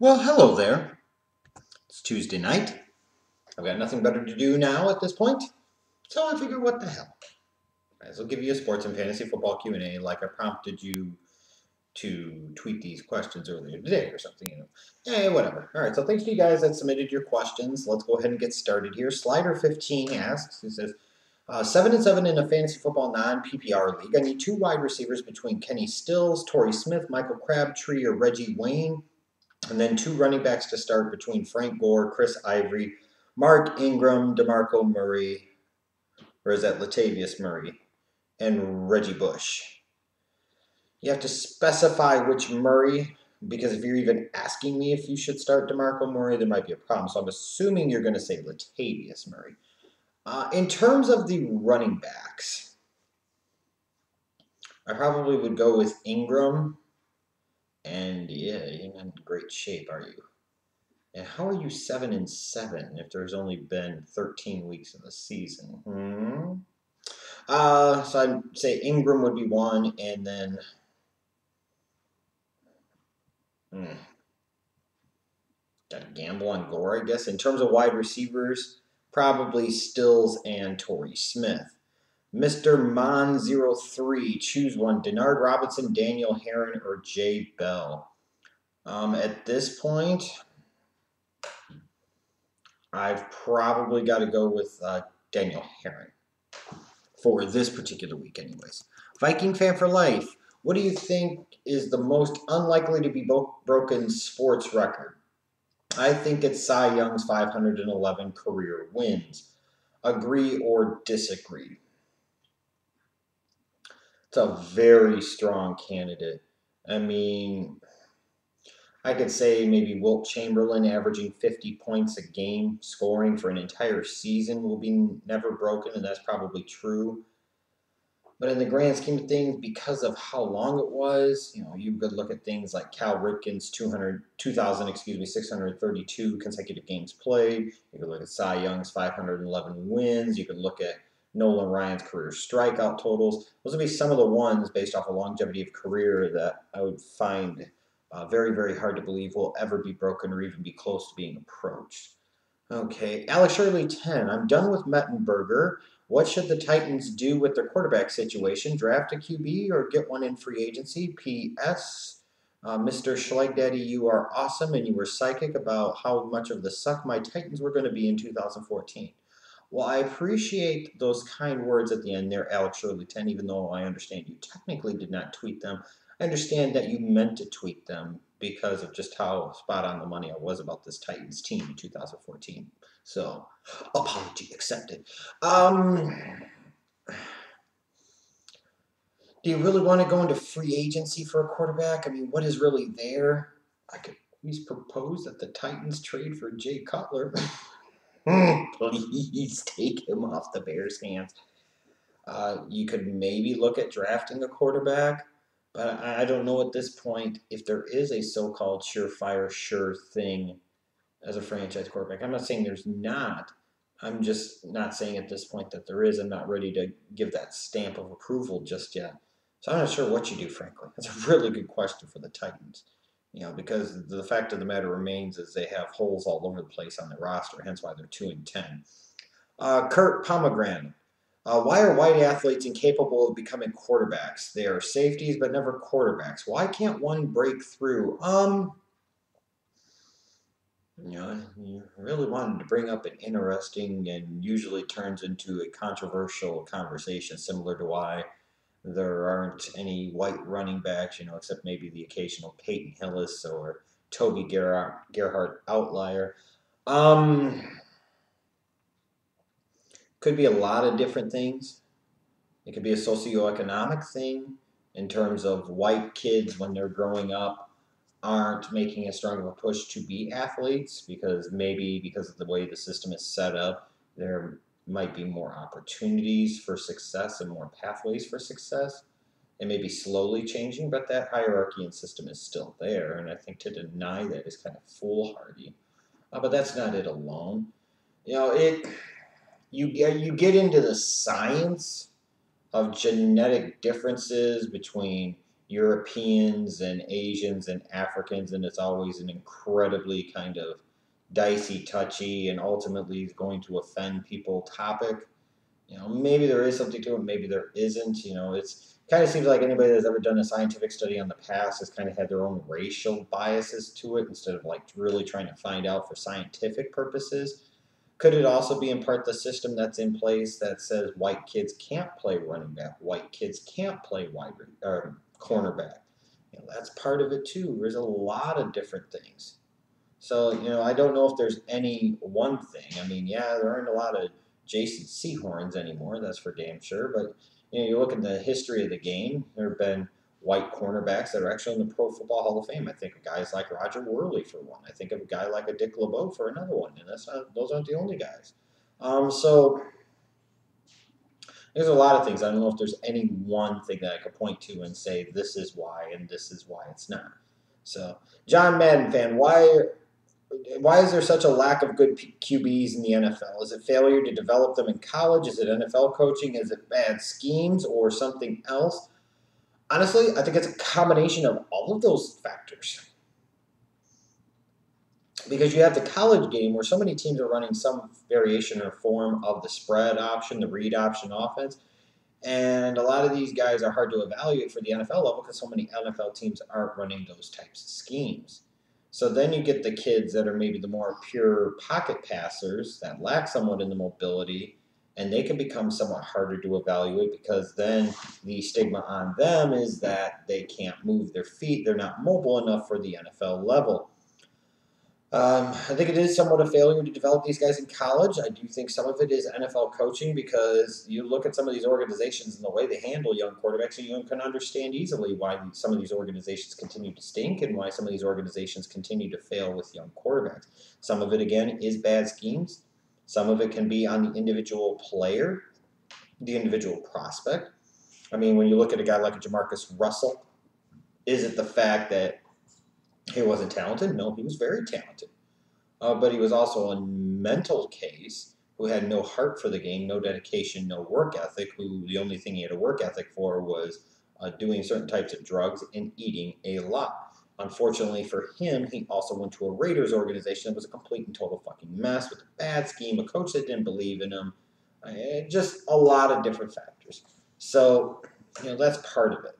Well, hello there. It's Tuesday night. I've got nothing better to do now at this point, so I figure, what the hell? Might as well give you a sports and fantasy football Q&A like I prompted you to tweet these questions earlier today or something. Hey, whatever. All right, so thanks to you guys that submitted your questions. Let's go ahead and get started here. Slider15 asks, he says, 7-7 in a fantasy football non-PPR league. I need two wide receivers between Kenny Stills, Torrey Smith, Michael Crabtree, or Reggie Wayne. And then two running backs to start between Frank Gore, Chris Ivory, Mark Ingram, DeMarco Murray, or is that Latavius Murray, and Reggie Bush. You have to specify which Murray, because if you're even asking me if you should start DeMarco Murray, there might be a problem. So I'm assuming you're going to say Latavius Murray. In terms of the running backs, I probably would go with Ingram. And yeah, you're not in great shape, are you? And how are you 7-7 if there's only been 13 weeks in the season? So I'd say Ingram would be one, and then got to gamble on Gore, I guess. In terms of wide receivers, probably Stills and Torrey Smith. Mr. Mon03, choose one. Denard Robinson, Daniel Herron, or Jay Bell. At this point, I've probably got to go with Daniel Herron for this particular week anyways. Viking fan for life, what do you think is the most unlikely to be broken sports record? I think it's Cy Young's 511 career wins. Agree or disagree? It's a very strong candidate. I mean, I could say maybe Wilt Chamberlain averaging 50 points a game, scoring for an entire season will be never broken, and that's probably true. But in the grand scheme of things, because of how long it was, you could look at things like Cal Ripken's 632 consecutive games played. You could look at Cy Young's 511 wins. You could look at Nolan Ryan's career strikeout totals. Those would be some of the ones based off of longevity of career that I would find very, very hard to believe will ever be broken or even be close to being approached. Okay, Alex Shirley 10. I'm done with Mettenberger. What should the Titans do with their quarterback situation? Draft a QB or get one in free agency? P.S. Mr. Schleich Daddy, you are awesome, and you were psychic about how much of the suck my Titans were going to be in 2014. Well, I appreciate those kind words at the end there, Alex Shirley 10, even though I understand you technically did not tweet them. I understand that you meant to tweet them because of just how spot on the money I was about this Titans team in 2014. So, apology accepted. Do you really want to go into free agency for a quarterback? I mean, what is really there? I could at least propose that the Titans trade for Jay Cutler. Please take him off the Bears' hands. You could maybe look at drafting a quarterback, but I don't know at this point if there is a so-called surefire, sure thing as a franchise quarterback. I'm not saying there's not. I'm just not saying at this point that there is. I'm not ready to give that stamp of approval just yet. So I'm not sure what you do, frankly. That's a really good question for the Titans. Because the fact of the matter remains is they have holes all over the place on their roster, hence why they're 2-10. Kurt Pomegranate. Why are white athletes incapable of becoming quarterbacks? They are safeties, but never quarterbacks. Why can't one break through? You really wanted to bring up an interesting and usually turns into a controversial conversation, similar to why there aren't any white running backs, except maybe the occasional Peyton Hillis or Toby Gerhart outlier. Could be a lot of different things. It could be a socioeconomic thing in terms of white kids when they're growing up aren't making as strong of a push to be athletes because of the way the system is set up, there might be more opportunities for success and more pathways for success. It may be slowly changing, but that hierarchy and system is still there, and I think to deny that is kind of foolhardy. But that's not it alone. You get into the science of genetic differences between Europeans and Asians and Africans, and it's always an incredibly kind of dicey, touchy, and ultimately going to offend people topic. Maybe there is something to it, maybe there isn't. It's kind of seems like anybody that's ever done a scientific study on the past has kind of had their own racial biases to it instead of like really trying to find out for scientific purposes. Could it also be in part the system that's in place that says white kids can't play running back, white kids can't play or cornerback? That's part of it too. There's a lot of different things. So, I don't know if there's any one thing. I mean, yeah, there aren't a lot of Jason Sehorns anymore, that's for damn sure. But, you look at the history of the game, there have been white cornerbacks that are actually in the Pro Football Hall of Fame. I think of guys like Roger Worley for one. I think of a guy like a Dick LeBeau for another one. And those aren't the only guys. So there's a lot of things. I don't know if there's any one thing that I could point to and say this is why and this is why it's not. So, John Madden fan, why is there such a lack of good QBs in the NFL? Is it failure to develop them in college? Is it NFL coaching? Is it bad schemes or something else? Honestly, I think it's a combination of all of those factors. Because you have the college game where so many teams are running some variation or form of the spread option, the read option offense. And a lot of these guys are hard to evaluate for the NFL level because so many NFL teams aren't running those types of schemes. So then you get the kids that are maybe the more pure pocket passers that lack somewhat in the mobility, and they can become somewhat harder to evaluate because then the stigma on them is that they can't move their feet. They're not mobile enough for the NFL level. I think it is somewhat a failure to develop these guys in college. I do think some of it is NFL coaching because you look at some of these organizations and the way they handle young quarterbacks, and you can understand easily why some of these organizations continue to stink and why some of these organizations continue to fail with young quarterbacks. Some of it, again, is bad schemes. Some of it can be on the individual player, the individual prospect. I mean, when you look at a guy like a Jamarcus Russell, is it the fact that he wasn't talented? No, he was very talented. But he was also a mental case who had no heart for the game, no dedication, no work ethic, who the only thing he had a work ethic for was doing certain types of drugs and eating a lot. Unfortunately for him, he also went to a Raiders organization that was a complete and total fucking mess with a bad scheme, a coach that didn't believe in him, just a lot of different factors. So, that's part of it.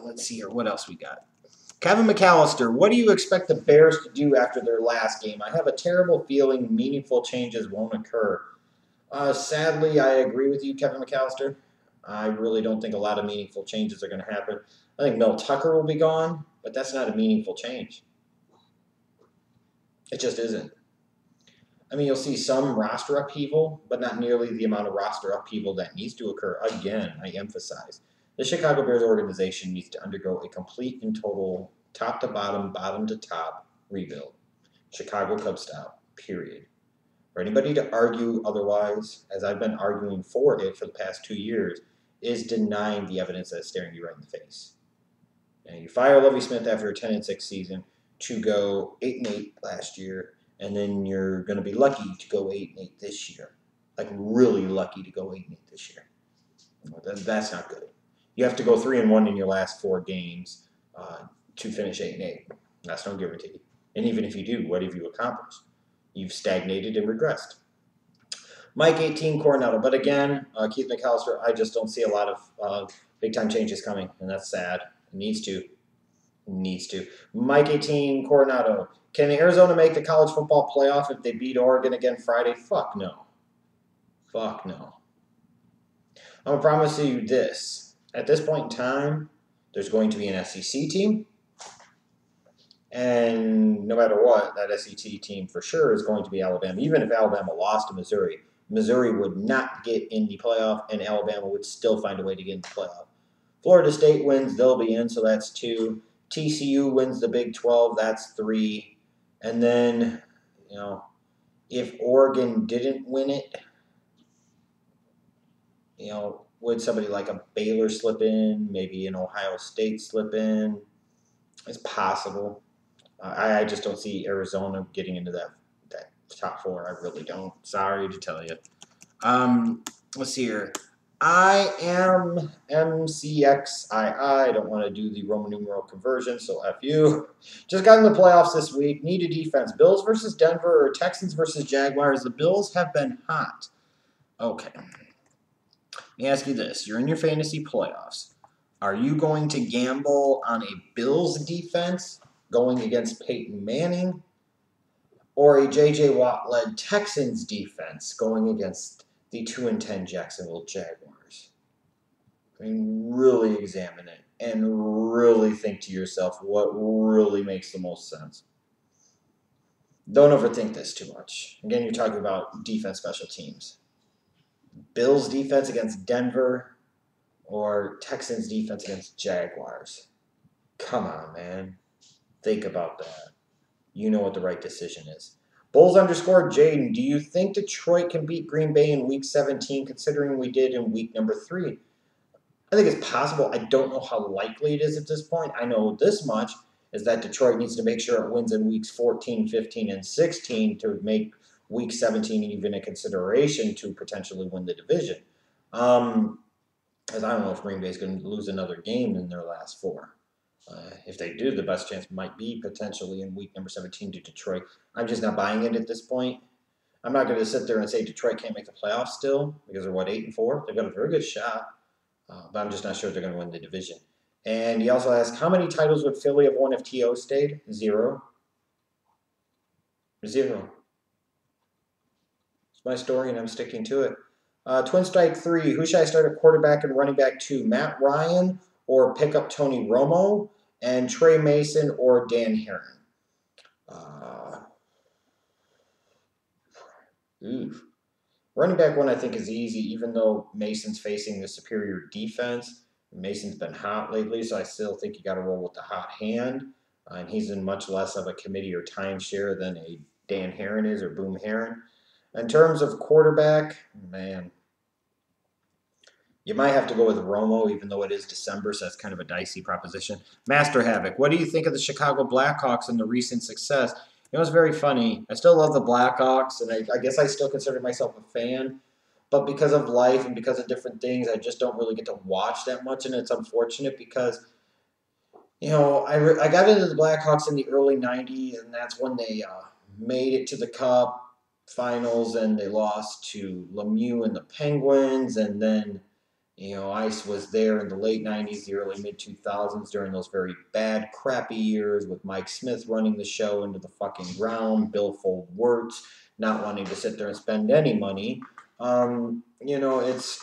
Let's see here. What else we got? Kevin McAllister, what do you expect the Bears to do after their last game? I have a terrible feeling meaningful changes won't occur. Sadly, I agree with you, Kevin McAllister. I really don't think a lot of meaningful changes are going to happen. I think Mel Tucker will be gone, but that's not a meaningful change. It just isn't. I mean, you'll see some roster upheaval, but not nearly the amount of roster upheaval that needs to occur. Again, I emphasize, the Chicago Bears organization needs to undergo a complete and total top to bottom, bottom to top rebuild. Chicago Cubs style, period. For anybody to argue otherwise, as I've been arguing for it for the past 2 years, is denying the evidence that's staring you right in the face. And you fire Lovie Smith after a 10-6 season to go 8-8 last year, and then you're going to be lucky to go 8-8 this year. Like really lucky to go 8-8 this year. That's not good. You have to go 3-1 in your last 4 games to finish 8-8. That's no guarantee. And even if you do, what have you accomplished? You've stagnated and regressed. Mike 18 Coronado, but again, Keith McAllister, I just don't see a lot of big time changes coming, and that's sad. It needs to. Mike 18 Coronado, can Arizona make the college football playoff if they beat Oregon again Friday? Fuck no. I'm gonna promise you this. At this point in time, there's going to be an SEC team. And no matter what, that SEC team for sure is going to be Alabama. Even if Alabama lost to Missouri, Missouri would not get in the playoff, and Alabama would still find a way to get in the playoff. Florida State wins, they'll be in, so that's 2. TCU wins the Big 12, that's 3. And then, if Oregon didn't win it, would somebody like a Baylor slip in? Maybe an Ohio State slip in? It's possible. I just don't see Arizona getting into that top 4. I really don't. Sorry to tell you. Let's see here. I am MCXII. I don't want to do the Roman numeral conversion, so F you. Just got in the playoffs this week. Need a defense. Bills versus Denver or Texans versus Jaguars. The Bills have been hot. Okay. Let me ask you this. You're in your fantasy playoffs. Are you going to gamble on a Bills defense going against Peyton Manning or a J.J. Watt-led Texans defense going against the 2-10 Jacksonville Jaguars? I mean, really examine it and really think to yourself what really makes the most sense. Don't overthink this too much. Again, you're talking about defense, special teams. Bills defense against Denver or Texans defense against Jaguars. Come on, man. Think about that. You know what the right decision is. Bulls underscore Jaden, do you think Detroit can beat Green Bay in week 17 considering we did in week number 3? I think it's possible. I don't know how likely it is at this point. I know this much is that Detroit needs to make sure it wins in weeks 14, 15, and 16 to make week 17 even a consideration to potentially win the division. Because I don't know if Green Bay is going to lose another game in their last 4. If they do, the best chance might be potentially in week number 17 to Detroit. I'm just not buying it at this point. I'm not going to sit there and say Detroit can't make the playoffs still because they're, 8-4? They've got a very good shot. But I'm just not sure they're going to win the division. And he also asked, how many titles would Philly have won if T.O. stayed? 0. 0. It's my story, and I'm sticking to it. Twin Strike 3, who should I start at quarterback and running back 2? Matt Ryan or pick up Tony Romo? And Trey Mason or Dan Herron? Running back 1 I think is easy, even though Mason's facing the superior defense. Mason's been hot lately, so I still think you got to roll with the hot hand. And he's in much less of a committee or timeshare than a Dan Herron is or Boom Herron. In terms of quarterback, man, you might have to go with Romo, even though it is December, so that's kind of a dicey proposition. Master Havoc, what do you think of the Chicago Blackhawks and the recent success? It was very funny. I still love the Blackhawks, and I guess I still consider myself a fan. But because of life and because of different things, I just don't really get to watch that much, and it's unfortunate because, I got into the Blackhawks in the early 90s, and that's when they made it to the Cup finals, and they lost to Lemieux and the Penguins, and then I was there in the late 90s, the early mid-2000s during those very bad, crappy years with Mike Smith running the show into the fucking ground, Bill Foldt-Wirtz not wanting to sit there and spend any money. It's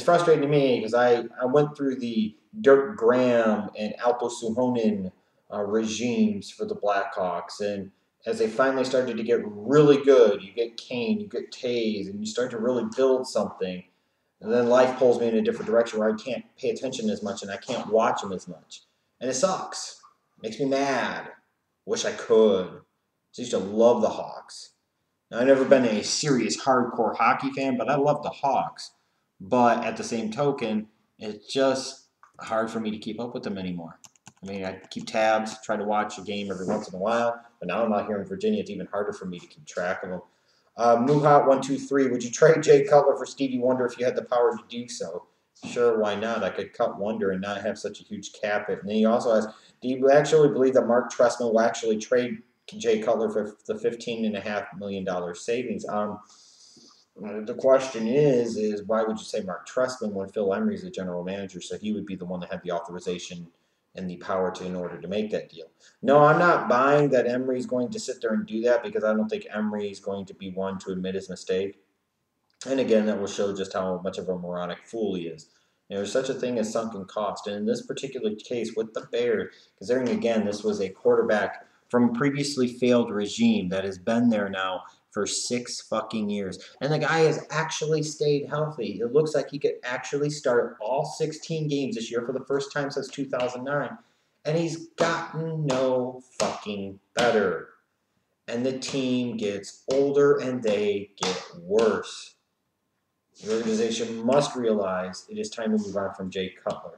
frustrating to me because I went through the Dirk Graham and Alpo Suhonen regimes for the Blackhawks, and as they finally started to get really good, you get Kane, you get Taves, and you start to really build something. And then life pulls me in a different direction where I can't pay attention as much and I can't watch them as much. And it sucks. Makes me mad. Wish I could. I used to love the Hawks. Now, I've never been a serious hardcore hockey fan, but I love the Hawks. But at the same token, it's just hard for me to keep up with them anymore. I mean, I keep tabs, try to watch a game every once in a while, but now I'm out here in Virginia. It's even harder for me to keep track of them. Muhat123, would you trade Jay Cutler for Stevie Wonder if you had the power to do so? Sure, why not? I could cut Wonder and not have such a huge cap hit. And then he also asks, do you actually believe that Mark Trestman will actually trade Jay Cutler for the $15.5 million savings? The question is why would you say Mark Trestman when Phil Emery is the general manager, so he would be the one that had the authorization and the power in order to make that deal? No, I'm not buying that Emery's going to sit there and do that because I don't think Emery is going to be one to admit his mistake. And again, that will show just how much of a moronic fool he is. There's such a thing as sunken cost. And in this particular case with the Bears, considering again this was a quarterback from a previously failed regime that has been there now for 6 fucking years. And the guy has actually stayed healthy. It looks like he could actually start all 16 games this year for the first time since 2009. And he's gotten no fucking better. And the team gets older and they get worse. The organization must realize it is time to move on from Jay Cutler.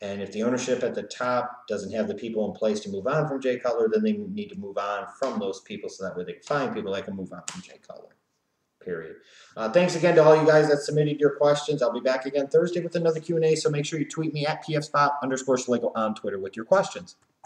And if the ownership at the top doesn't have the people in place to move on from Jay Cutler, then they need to move on from those people so that way they can find people that can move on from Jay Cutler. period. Thanks again to all you guys that submitted your questions. I'll be back again Thursday with another Q&A, so make sure you tweet me at pfspot_Schlegel on Twitter with your questions.